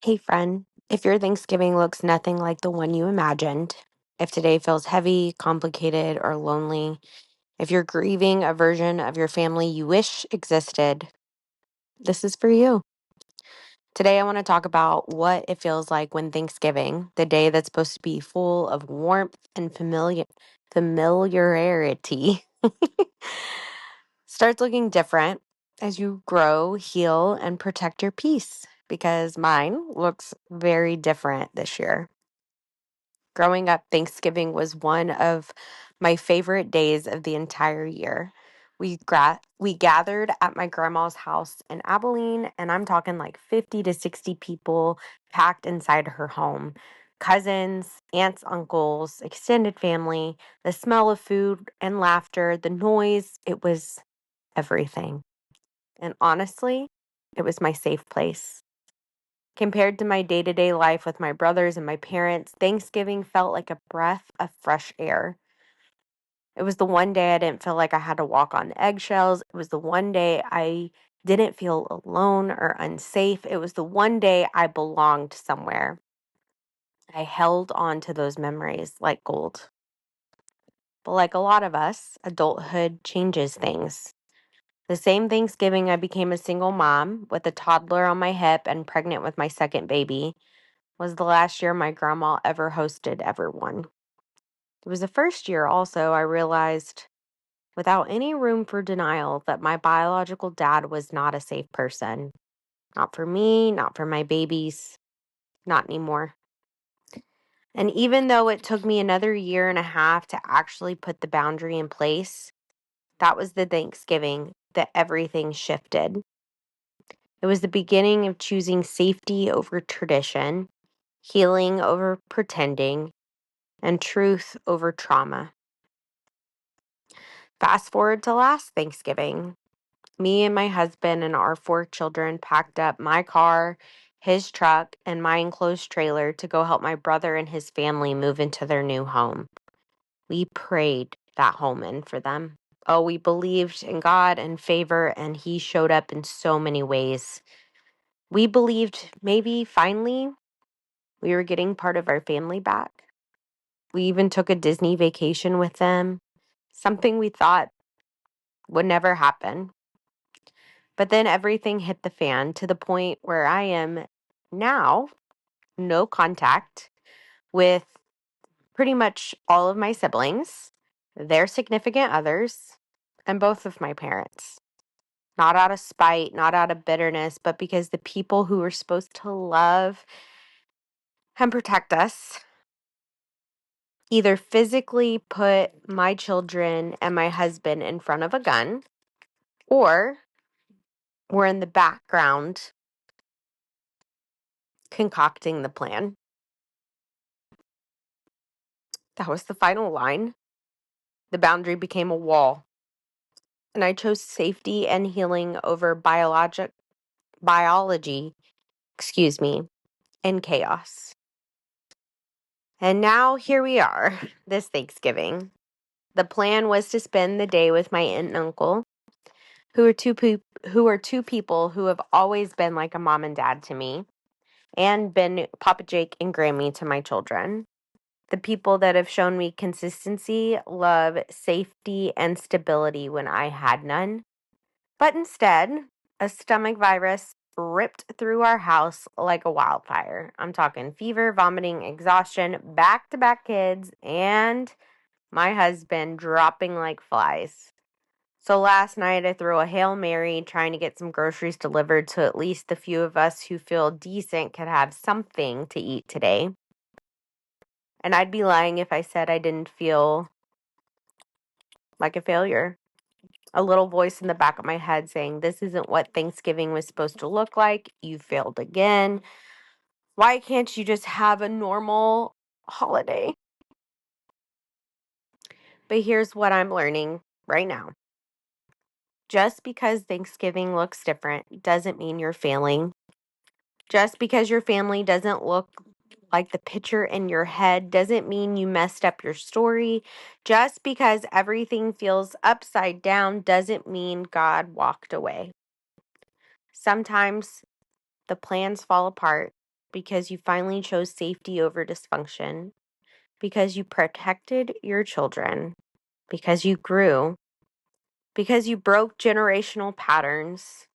Hey, friend, if your Thanksgiving looks nothing like the one you imagined, if today feels heavy, complicated, or lonely, if you're grieving a version of your family you wish existed, this is for you. Today, I want to talk about what it feels like when Thanksgiving, the day that's supposed to be full of warmth and familiarity, starts looking different as you grow, heal, and protect your peace. Because mine looks very different this year. Growing up, Thanksgiving was one of my favorite days of the entire year. We gathered at my grandma's house in Abilene, and I'm talking like 50 to 60 people packed inside her home. Cousins, aunts, uncles, extended family, the smell of food and laughter, the noise, it was everything. And honestly, it was my safe place. Compared to my day to day life with my brothers and my parents, Thanksgiving felt like a breath of fresh air. It was the one day I didn't feel like I had to walk on eggshells. It was the one day I didn't feel alone or unsafe. It was the one day I belonged somewhere. I held on to those memories like gold. But like a lot of us, adulthood changes things. The same Thanksgiving I became a single mom with a toddler on my hip and pregnant with my second baby was the last year my grandma ever hosted everyone. It was the first year also I realized, without any room for denial, that my biological dad was not a safe person. Not for me, not for my babies, not anymore. And even though it took me another year and a half to actually put the boundary in place, that was the Thanksgiving that everything shifted. It was the beginning of choosing safety over tradition, healing over pretending, and truth over trauma. Fast forward to last Thanksgiving. Me and my husband and our four children packed up my car, his truck, and my enclosed trailer to go help my brother and his family move into their new home. We prayed that home in for them. Oh, we believed in God and favor, and He showed up in so many ways. We believed maybe finally we were getting part of our family back. We even took a Disney vacation with them, something we thought would never happen. But then everything hit the fan to the point where I am now no contact with pretty much all of my siblings, their significant others, and both of my parents. Not out of spite, not out of bitterness, but because the people who were supposed to love and protect us either physically put my children and my husband in front of a gun or were in the background concocting the plan. That was the final line. The boundary became a wall, and I chose safety and healing over biology, and chaos. And now here we are, this Thanksgiving. The plan was to spend the day with my aunt and uncle, who are two people who have always been like a mom and dad to me, and been Papa Jake and Grammy to my children. The people that have shown me consistency, love, safety, and stability when I had none. But instead, a stomach virus ripped through our house like a wildfire. I'm talking fever, vomiting, exhaustion, back to back kids, and my husband dropping like flies. So last night, I threw a Hail Mary trying to get some groceries delivered so at least the few of us who feel decent could have something to eat today. And I'd be lying if I said I didn't feel like a failure. A little voice in the back of my head saying, "This isn't what Thanksgiving was supposed to look like. You failed again. Why can't you just have a normal holiday?" But here's what I'm learning right now. Just because Thanksgiving looks different doesn't mean you're failing. Just because your family doesn't look like the picture in your head doesn't mean you messed up your story. Just because everything feels upside down doesn't mean God walked away. Sometimes the plans fall apart, because you finally chose safety over dysfunction, because you protected your children, because you grew, because you broke generational patterns,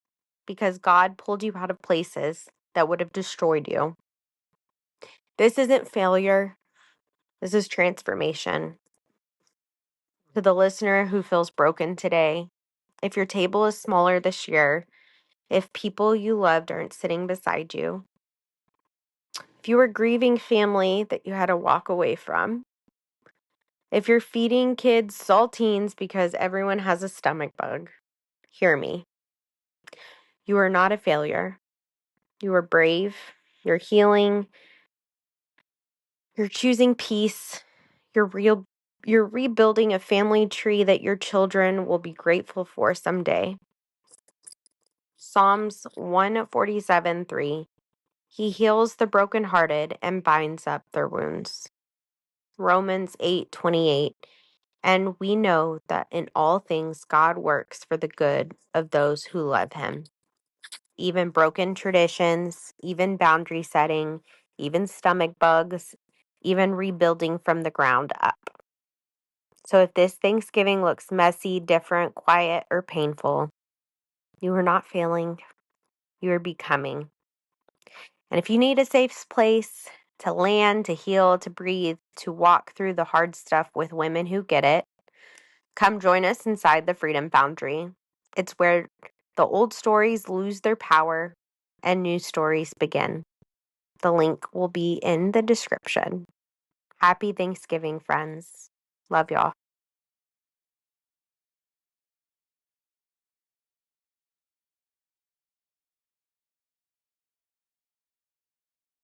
because God pulled you out of places that would have destroyed you. This isn't failure. This is transformation. To the listener who feels broken today, if your table is smaller this year, if people you loved aren't sitting beside you, if you were grieving family that you had to walk away from, if you're feeding kids saltines because everyone has a stomach bug, hear me. You are not a failure. You are brave. You're healing. You're choosing peace. You're rebuilding a family tree that your children will be grateful for someday. Psalms 147:3. He heals the brokenhearted and binds up their wounds. Romans 8:28. And we know that in all things God works for the good of those who love him. Even broken traditions, even boundary setting, even stomach bugs, even rebuilding from the ground up. So if this Thanksgiving looks messy, different, quiet, or painful, you are not failing. You are becoming. And if you need a safe place to land, to heal, to breathe, to walk through the hard stuff with women who get it, come join us inside the Freedom Foundry. It's where the old stories lose their power and new stories begin. The link will be in the description. Happy Thanksgiving, friends. Love y'all.